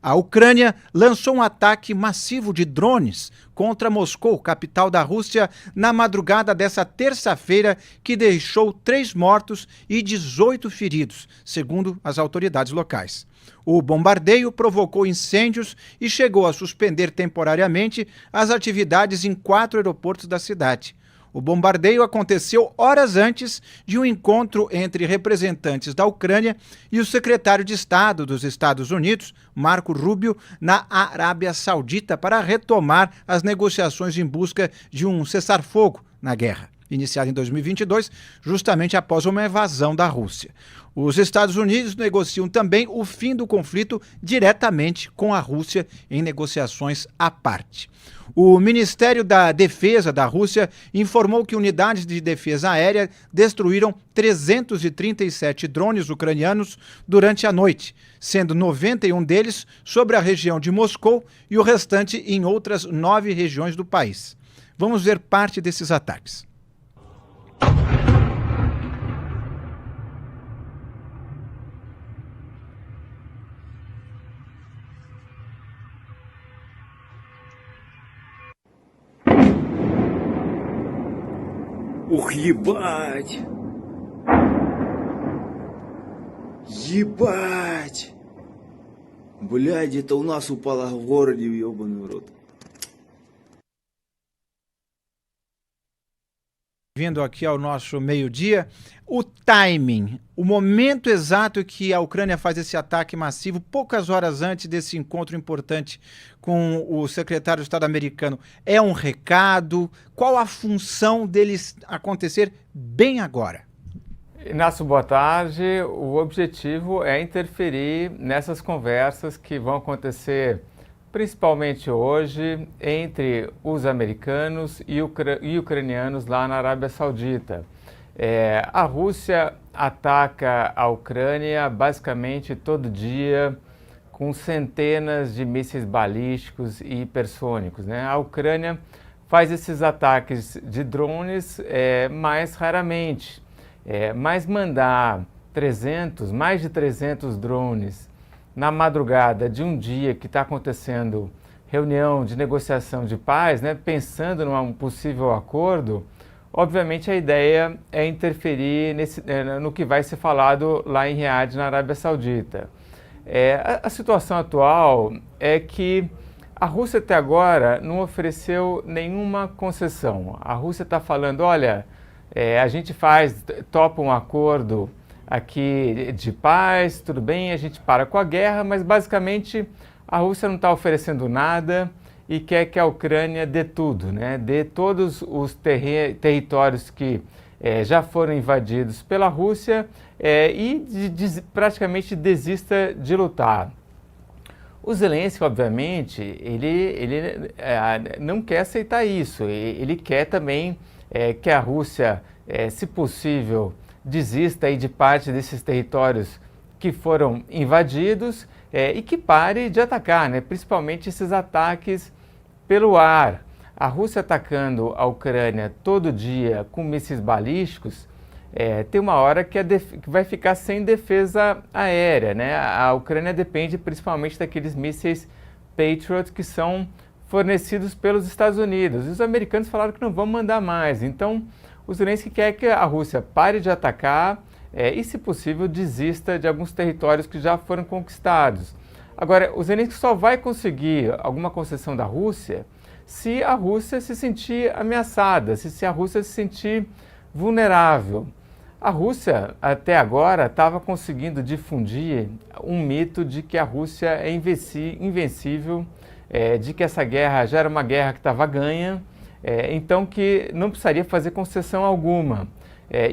A Ucrânia lançou um ataque massivo de drones contra Moscou, capital da Rússia, na madrugada dessa terça-feira, que deixou 3 mortos e 18 feridos, segundo as autoridades locais. O bombardeio provocou incêndios e chegou a suspender temporariamente as atividades em 4 aeroportos da cidade. O bombardeio aconteceu horas antes de um encontro entre representantes da Ucrânia e o secretário de Estado dos Estados Unidos, Marco Rubio, na Arábia Saudita, para retomar as negociações em busca de um cessar-fogo na guerra, iniciada em 2022, justamente após uma invasão da Rússia. Os Estados Unidos negociam também o fim do conflito diretamente com a Rússia em negociações à parte. O Ministério da Defesa da Rússia informou que unidades de defesa aérea destruíram 337 drones ucranianos durante a noite, sendo 91 deles sobre a região de Moscou e o restante em outras 9 regiões do país. Vamos ver parte desses ataques. Ух, ебать! Ебать! Блядь, это у нас упало в городе, ебаный в рот. Vindo aqui ao nosso meio-dia, o timing, o momento exato que a Ucrânia faz esse ataque massivo, poucas horas antes desse encontro importante com o secretário de Estado americano, é um recado? Qual a função deles acontecer bem agora? Inácio, boa tarde. O objetivo é interferir nessas conversas que vão acontecer principalmente hoje entre os americanos e ucranianos lá na Arábia Saudita. A Rússia ataca a Ucrânia basicamente todo dia com centenas de mísseis balísticos e hipersônicos, né? A Ucrânia faz esses ataques de drones mais raramente, mas mandar mais de 300 drones na madrugada de um dia que está acontecendo reunião de negociação de paz, né, pensando num possível acordo, obviamente a ideia é interferir no que vai ser falado lá em Riad, na Arábia Saudita. A situação atual é que a Rússia até agora não ofereceu nenhuma concessão. A Rússia está falando, olha, a gente topa um acordo aqui de paz, tudo bem, a gente para com a guerra, mas basicamente a Rússia não está oferecendo nada e quer que a Ucrânia dê tudo, né? Dê todos os territórios que já foram invadidos pela Rússia e praticamente desista de lutar. O Zelensky, obviamente, ele não quer aceitar isso, ele quer também que a Rússia, se possível, desista aí de parte desses territórios que foram invadidos e que pare de atacar, né? Principalmente esses ataques pelo ar. A Rússia atacando a Ucrânia todo dia com mísseis balísticos, tem uma hora que vai ficar sem defesa aérea, né? A Ucrânia depende principalmente daqueles mísseis Patriot que são fornecidos pelos Estados Unidos. E os americanos falaram que não vão mandar mais, então o Zelensky quer que a Rússia pare de atacar e, se possível, desista de alguns territórios que já foram conquistados. Agora, o Zelensky só vai conseguir alguma concessão da Rússia se a Rússia se sentir ameaçada, se a Rússia se sentir vulnerável. A Rússia, até agora, estava conseguindo difundir um mito de que a Rússia é invencível, de que essa guerra já era uma guerra que estava ganha, então que não precisaria fazer concessão alguma.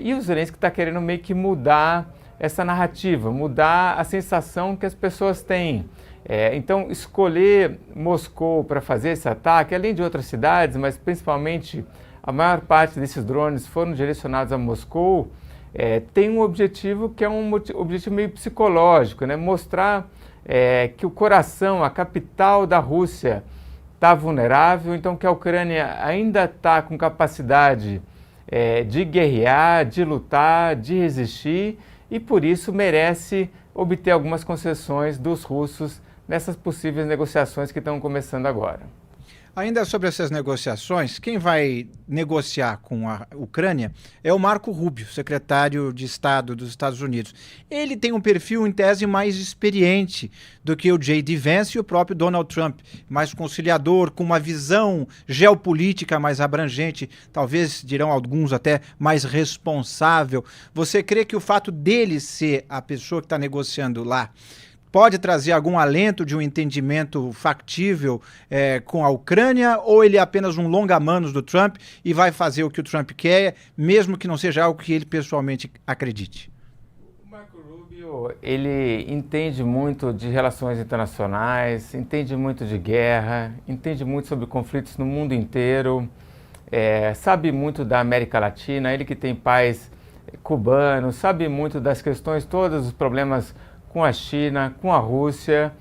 E o Zelensky está querendo meio que mudar essa narrativa, mudar a sensação que as pessoas têm. Então, escolher Moscou para fazer esse ataque, além de outras cidades, mas principalmente a maior parte desses drones foram direcionados a Moscou, tem um objetivo que é um objetivo meio psicológico, né? Mostrar que o coração, a capital da Rússia, está vulnerável, então que a Ucrânia ainda está com capacidade de guerrear, de lutar, de resistir e por isso merece obter algumas concessões dos russos nessas possíveis negociações que estão começando agora. Ainda sobre essas negociações, quem vai negociar com a Ucrânia é o Marco Rubio, secretário de Estado dos Estados Unidos. Ele tem um perfil, em tese, mais experiente do que o J.D. Vance e o próprio Donald Trump, mais conciliador, com uma visão geopolítica mais abrangente, talvez, dirão alguns, até mais responsável. Você crê que o fato dele ser a pessoa que está negociando lá pode trazer algum alento de um entendimento factível com a Ucrânia, ou ele é apenas um longa-manos do Trump e vai fazer o que o Trump quer, mesmo que não seja algo que ele pessoalmente acredite? O Marco Rubio, ele entende muito de relações internacionais, entende muito de guerra, entende muito sobre conflitos no mundo inteiro, sabe muito da América Latina, ele que tem pais cubanos, sabe muito das questões, todos os problemas com a China, com a Rússia,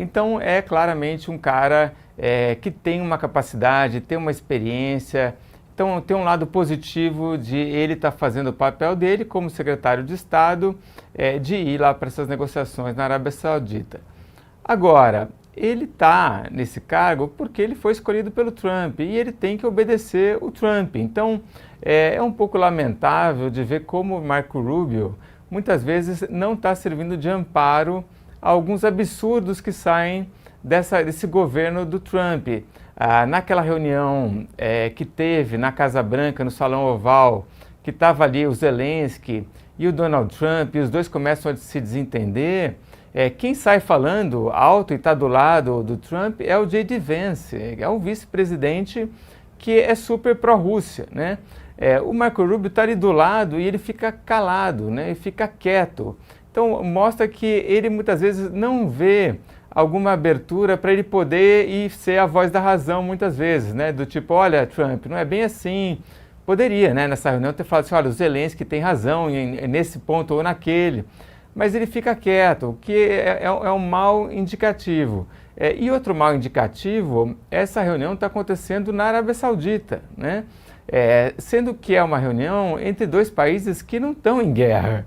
então é claramente um cara que tem uma capacidade, tem uma experiência, então tem um lado positivo de ele estar fazendo o papel dele como secretário de Estado, de ir lá para essas negociações na Arábia Saudita. Agora, ele está nesse cargo porque ele foi escolhido pelo Trump e ele tem que obedecer o Trump, então é um pouco lamentável de ver como o Marco Rubio muitas vezes não está servindo de amparo a alguns absurdos que saem desse governo do Trump. Naquela reunião que teve na Casa Branca, no Salão Oval, que estava ali o Zelensky e o Donald Trump, e os dois começam a se desentender, quem sai falando alto e está do lado do Trump é o J.D. Vance, é um vice-presidente que é super pró-Rússia, né? O Marco Rubio está ali do lado e ele fica calado, né? Ele fica quieto. Então mostra que ele muitas vezes não vê alguma abertura para ele poder ir ser a voz da razão muitas vezes, né? Do tipo, olha, Trump, não é bem assim. Poderia, né, nessa reunião ter falado assim, olha, o Zelensky tem razão nesse ponto ou naquele. Mas ele fica quieto, o que é um mau indicativo. E outro mau indicativo, essa reunião está acontecendo na Arábia Saudita, né? Sendo que é uma reunião entre dois países que não estão em guerra.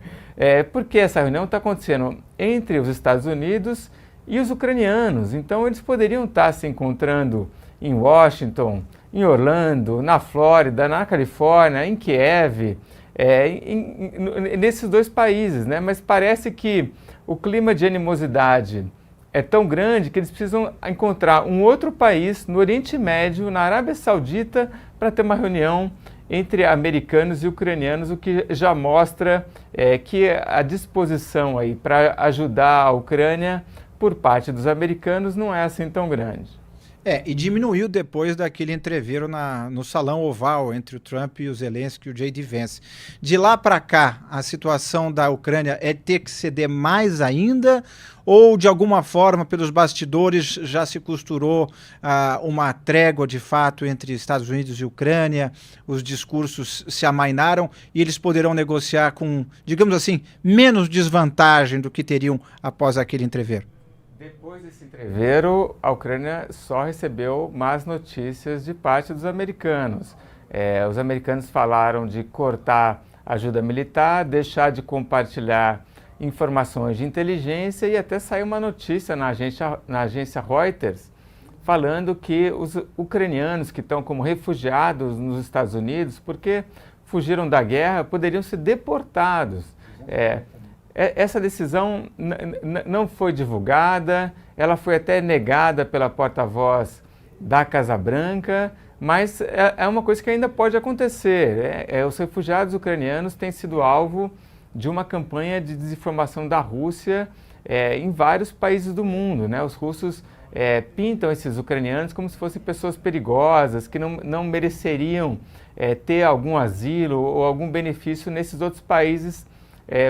Porque essa reunião está acontecendo entre os Estados Unidos e os ucranianos. Então eles poderiam estar se encontrando em Washington, em Orlando, na Flórida, na Califórnia, em Kiev, nesses dois países, né? Mas parece que o clima de animosidade é tão grande que eles precisam encontrar um outro país no Oriente Médio, na Arábia Saudita, para ter uma reunião entre americanos e ucranianos, o que já mostra que a disposição aí para ajudar a Ucrânia por parte dos americanos não é assim tão grande. E diminuiu depois daquele entreveiro no Salão Oval entre o Trump e o Zelensky e o J.D. Vance. De lá para cá, a situação da Ucrânia é ter que ceder mais ainda, ou de alguma forma, pelos bastidores, já se costurou uma trégua de fato entre Estados Unidos e Ucrânia, os discursos se amainaram e eles poderão negociar com, digamos assim, menos desvantagem do que teriam após aquele entreveiro? Depois desse entreveiro, a Ucrânia só recebeu más notícias de parte dos americanos. Os americanos falaram de cortar ajuda militar, deixar de compartilhar informações de inteligência e até saiu uma notícia na agência Reuters falando que os ucranianos que estão como refugiados nos Estados Unidos, porque fugiram da guerra, poderiam ser deportados. Essa decisão não foi divulgada, ela foi até negada pela porta-voz da Casa Branca, mas é uma coisa que ainda pode acontecer. Os refugiados ucranianos têm sido alvo de uma campanha de desinformação da Rússia em vários países do mundo, né? Os russos pintam esses ucranianos como se fossem pessoas perigosas, que não mereceriam ter algum asilo ou algum benefício nesses outros países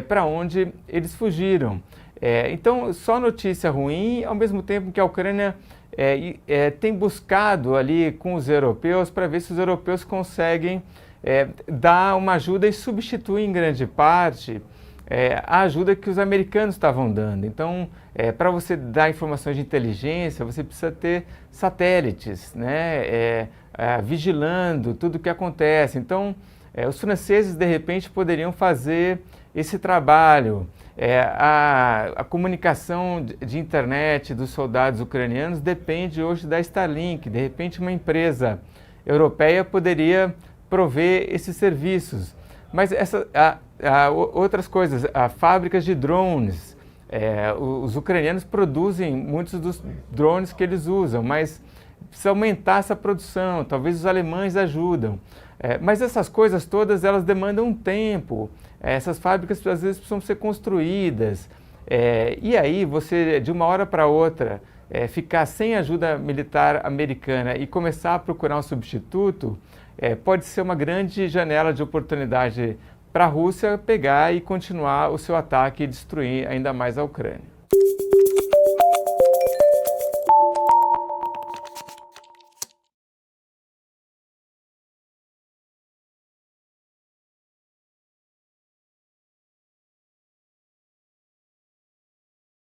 para onde eles fugiram. Então, só notícia ruim, ao mesmo tempo que a Ucrânia tem buscado ali com os europeus para ver se os europeus conseguem dar uma ajuda e substituir em grande parte a ajuda que os americanos estavam dando. Então, para você dar informações de inteligência, você precisa ter satélites, né, vigilando tudo o que acontece. Então, os franceses, de repente, poderiam fazer esse trabalho, a comunicação de internet dos soldados ucranianos depende hoje da Starlink. De repente, uma empresa europeia poderia prover esses serviços. Mas outras coisas, fábricas de drones, os ucranianos produzem muitos dos drones que eles usam, mas precisa aumentar essa produção, talvez os alemães ajudam. Mas essas coisas todas, elas demandam um tempo, essas fábricas às vezes precisam ser construídas, e aí você, de uma hora para outra, ficar sem ajuda militar americana e começar a procurar um substituto, pode ser uma grande janela de oportunidade para a Rússia pegar e continuar o seu ataque e destruir ainda mais a Ucrânia.